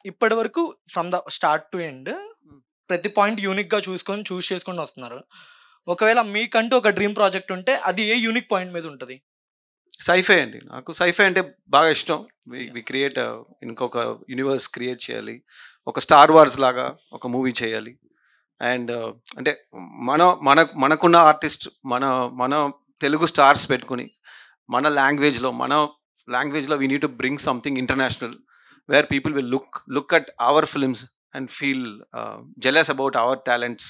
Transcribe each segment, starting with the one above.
ఇప్పటి వరకు from the start to end ప్రతి పాయింట్ యూనిక్గా చూస్ చేసుకొని వస్తున్నారు. ఒకవేళ మీకంటూ ఒక డ్రీమ్ ప్రాజెక్ట్ ఉంటే అది ఏ యూనిక్ పాయింట్ మీద ఉంటుంది? సైఫై అండి. నాకు సైఫై అంటే బాగా ఇష్టం. వి క్రియేట్ ఇంకొక యూనివర్స్ క్రియేట్ చేయాలి. ఒక స్టార్ వార్స్ లాగా ఒక మూవీ చేయాలి. అండ్ అంటే మనకున్న ఆర్టిస్ట్ మన తెలుగు స్టార్స్ పెట్టుకుని మన లాంగ్వేజ్లో we need to bring something international where people will look at our films and feel jealous about our talents.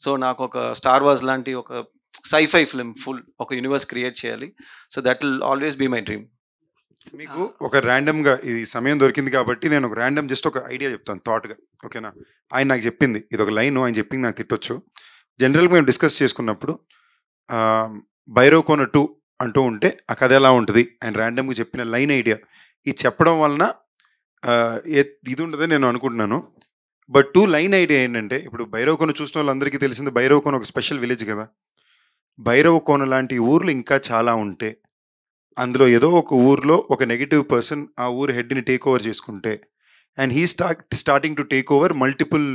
So నాకు ఒక స్టార్ వార్స్ లాంటి ఒక సైఫై ఫిల్మ్ ఫుల్ ఒక యూనివర్స్ క్రియేట్ చేయాలి. So that will always be my dream. మీకు ఒక ర్యాండమ్గా ఇది సమయం దొరికింది కాబట్టి నేను ఒక ర్యాండమ్ జస్ట్ ఒక ఐడియా చెప్తాను థాట్గా, ఓకేనా? ఆయన నాకు చెప్పింది, ఇది ఒక లైన్, ఆయన చెప్పింది నాకు తిట్టొచ్చు. జనరల్గా మేము డిస్కస్ చేసుకున్నప్పుడు భైరవ్ కోన 2 అంటూ ఉంటే ఆ కథ ఎలా ఉంటుంది ఆయన ర్యాండమ్గా చెప్పిన లైన్ ఐడియా ఇది చెప్పడం వలన ఇది ఉండదని నేను అనుకుంటున్నాను. బట్ 2 లైన్ ఐడియా ఏంటంటే, ఇప్పుడు భైరవ్ కోన చూసిన వాళ్ళందరికీ తెలిసింది భైరవ్ కోన ఒక స్పెషల్ విలేజ్ కదా. భైరవ్ కోన లాంటి ఊర్లు ఇంకా చాలా ఉంటే అందులో ఏదో ఒక ఊర్లో ఒక నెగిటివ్ పర్సన్ ఆ ఊరు హెడ్ని టేక్ ఓవర్ చేసుకుంటే and he starting to take over multiple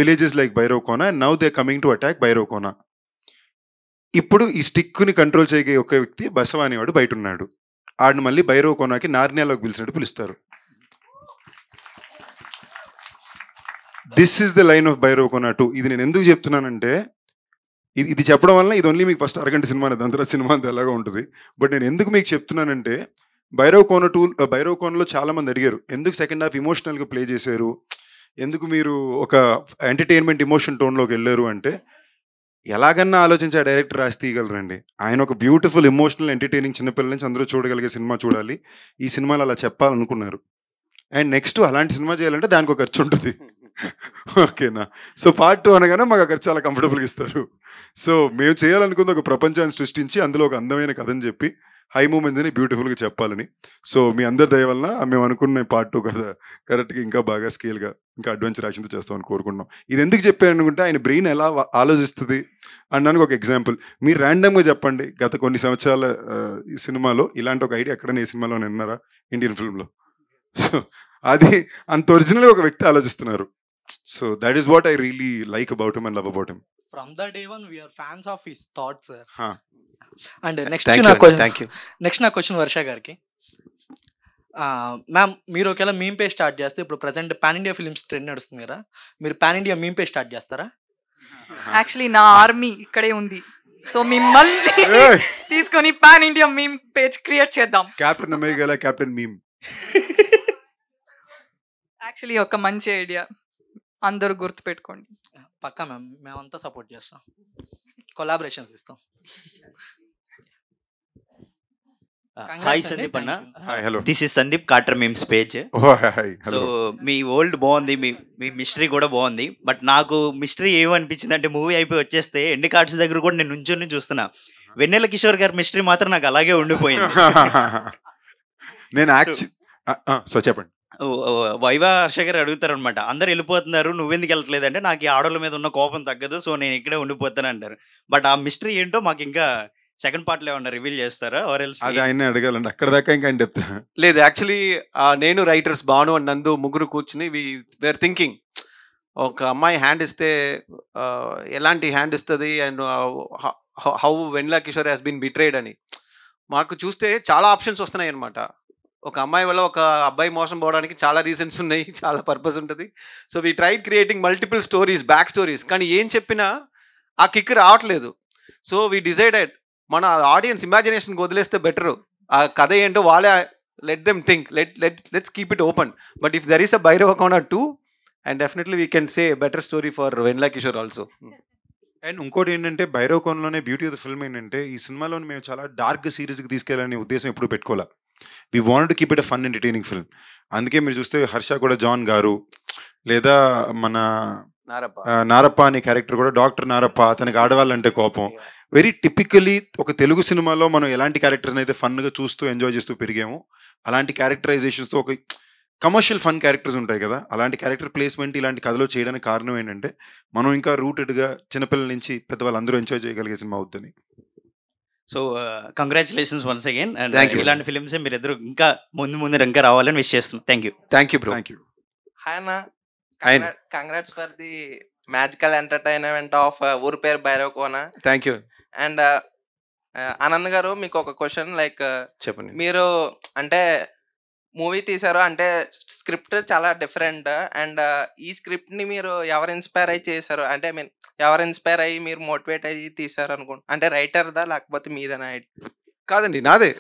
villages like Bhairav Kona and now they coming to attack Bhairav Kona. ఇప్పుడు ఈ స్టిక్ని కంట్రోల్ చేయగే ఒక వ్యక్తి బసవ అనేవాడు బయట ఉన్నాడు. ఆడిని మళ్ళీ భైరవ్ కోనకి నార్నియాలోకి పిలిచినట్టు పిలుస్తారు. This is the line of Bhairav Kona 2. ఇది నేను ఎందుకు చెప్తున్నానంటే, ఇది చెప్పడం వల్ల ఇది ఓన్లీ మీకు ఫస్ట్ అరగంట సినిమా, దాని తర్వాత సినిమా అంతా ఎలాగో ఉంటుంది. బట్ నేను ఎందుకు మీకు చెప్తున్నానంటే, భైరవ్ కోనలో చాలా మంది అడిగారు ఎందుకు సెకండ్ హాఫ్ ఇమోషనల్గా ప్లే చేశారు, ఎందుకు మీరు ఒక ఎంటర్టైన్మెంట్ ఇమోషన్ టోన్లోకి వెళ్ళారు అంటే, ఎలాగన్నా ఆలోచించి ఆ డైరెక్టర్ రాసి తీయగలరండి. ఆయన ఒక బ్యూటిఫుల్ ఇమోషనల్ ఎంటర్టైనింగ్ చిన్నపిల్లల నుంచి అందరూ చూడగలిగే సినిమా చూడాలి, ఈ సినిమాలో అలా చెప్పాలనుకున్నారు. అండ్ నెక్స్ట్ అలాంటి సినిమా చేయాలంటే దానికి ఒక ఖర్చు ఉంటుంది, ఓకేనా? సో పార్ట్ 2 అనగానే మాకు అక్కడ చాలా కంఫర్టబుల్గా ఇస్తారు. సో మేము చేయాలనుకుంది ఒక ప్రపంచాన్ని సృష్టించి అందులో ఒక అందమైన కథని చెప్పి హై మూమెంట్స్ అని బ్యూటిఫుల్గా చెప్పాలని. సో మీ అందరి దయ వలన మేము అనుకున్న పార్ట్ 2 కథ కరెక్ట్గా ఇంకా బాగా స్కేల్గా ఇంకా అడ్వెంచర్ యాక్షన్తో చేస్తామని కోరుకుంటున్నాం. ఇది ఎందుకు చెప్పాను అనుకుంటే, ఆయన బ్రెయిన్ ఎలా ఆలోచిస్తుంది అనడానికి ఒక ఎగ్జాంపుల్. మీరు ర్యాండమ్గా చెప్పండి, గత కొన్ని సంవత్సరాల ఈ సినిమాలో ఇలాంటి ఒక ఐడియా ఎక్కడైనా ఈ సినిమాలో విన్నారా ఇండియన్ ఫిల్మ్లో? సో అది అంత ఒరిజినల్గా ఒక వ్యక్తి ఆలోచిస్తున్నారు. So that is what I really like about him and love about him. From the day one we are fans of his thoughts, sir. And next నా క్వశ్చన్ వర్ష గారికి. మ్యామ్, మీరు ఒకవేళ మీమ్ పేజ్ స్టార్ట్ చేస్తే, ఇప్పుడు present pan India films trend నడుస్తుంది కదా, మీరు pan India meme page start చేస్తారా? యాక్చువల్లీ నా ఆర్మీ ఇక్కడే ఉంది, సో మిమ్మల్ని తీసుకొని pan India meme page create చేద్దాం. Captain America captain meme actually ఒక మంచి ఐడియా, అందరూ గుర్తుపెట్టుకోండి. పక్కా మ్యామ్, మేమంతా సపోర్ట్ చేస్తాం, కొలాబరేషన్స్ ఇస్తాం. హాయ్ సందీప్ అన్న, hello, this is Sandeep cutter memes page. So me old బాగుంది, మీ మిస్టరీ కూడా బాగుంది. బట్ నాకు మిస్టరీ ఏమనిపించింది అంటే, మూవీ అయిపోయి వచ్చేస్తే ఎండ్ కార్డ్స్ దగ్గర కూడా నేను నుంచొని చూస్తున్నా, వెన్నెల కిషోర్ గారి మిస్టరీ మాత్రం నాకు అలాగే ఉండిపోయింది. నేను సో చెప్పండి. వైవా హర్ష గారు అడుగుతారు అనమాట, అందరు వెళ్ళిపోతున్నారు నువ్వెందుకు వెళ్ళట్లేదు అంటే, నాకు ఈ ఆడోళ్ళ మీద ఉన్న కోపం తగ్గదు, సో నేను ఇక్కడే ఉండిపోతాను అంటారు. బట్ ఆ మిస్టరీ ఏంటో మాకు ఇంకా సెకండ్ పార్ట్ లో ఏమన్నా రివీల్ చేస్తారా? అది ఆయన అడగాలండి, అక్కడ దాకా ఇంకా ఆయన చెప్తా. లేదు, యాక్చువల్లీ నేను రైటర్స్ భాను అండ్ నందు ముగ్గురు కూర్చుని వేర్ థింకింగ్, ఒక అమ్మాయి హ్యాండ్ ఇస్తే ఎలాంటి హ్యాండ్ ఇస్తుంది and how Vennela Kishore has been betrayed అని. మాకు చూస్తే చాలా ఆప్షన్స్ వస్తున్నాయి అనమాట. ఒక అమ్మాయి వల్ల ఒక అబ్బాయి మోసం పోవడానికి చాలా రీజన్స్ ఉన్నాయి, చాలా పర్పస్ ఉంటుంది. So we tried creating multiple stories, back stories, కానీ ఏం చెప్పినా ఆ కిక్ రావట్లేదు. సో వీ డిసైడెడ్, మన ఆడియన్స్ ఇమాజినేషన్కి వదిలేస్తే బెటరు. ఆ కథ ఏంటో వాళ్ళే, let them think, let's keep it open. But if there is a Bhairava Kona 2, and definitely we can say better story for Vennela Kishore also. And ఇంకోటి ఏంటంటే, భైరవ్ కోనలోనే బ్యూటీ ఆఫ్ ద ఫిల్మ్ ఏంటంటే, ఈ సినిమాలో మేము చాలా డార్క్ సీరియస్కి తీసుకెళ్ళాలనే ఉద్దేశం ఎప్పుడు పెట్టుకోవాలి. We wanted to keep it a fun entertaining film. అందుకే మీరు చూస్తే హర్ష కూడా జాన్ గారు, లేదా మన నారప్ప అనే క్యారెక్టర్ కూడా డాక్టర్ నారప్ప, అతనికి ఆడవాళ్ళంటే కోపం. వెరీ టిపికలీ ఒక తెలుగు సినిమాలో మనం ఎలాంటి క్యారెక్టర్స్ అయితే ఫన్గా చూస్తూ ఎంజాయ్ చేస్తూ పెరిగాము, అలాంటి క్యారెక్టరైజేషన్స్తో ఒక కమర్షియల్ ఫన్ క్యారెక్టర్స్ ఉంటాయి కదా, అలాంటి క్యారెక్టర్ ప్లేస్మెంట్ ఇలాంటి కథలో చేయడానికి కారణం ఏంటంటే, మనం ఇంకా రూటెడ్గా చిన్నపిల్లల నుంచి పెద్దవాళ్ళందరూ ఎంజాయ్ చేయగలిగే సినిమా అవుతుంది. So congratulations once again. And ఇలాంటి ఫిల్మ్స్ మీరు ఇద్దరు ఇంకా ముందు ఇంకా రావాలని విష్ చేస్తున్నాం. Thank you. Thank you bro. Thank you. Hi అన్న, ఆయన congrats for the magical entertainment of ఊరి పేరు Bhairav Kona. Thank you. And Anand గారు, మీకు ఒక క్వశ్చన్. లైక్ చెప్పండి. మీరు అంటే మూవీ తీశారు అంటే స్క్రిప్ట్ చాలా డిఫరెంట్. అండ్ ఈ స్క్రిప్ట్ ని మీరు ఎవరు ఇన్స్పైర్ అయ్యి చేశారు? అంటే ఐ మీన్ ఎవరు ఇన్స్పైర్ అయ్యి మీరు మోటివేట్ అయ్యి తీశారు అనుకుంటా? అంటే రైటర్దా లేకపోతే మీదేనా? కాదండి, నాదే.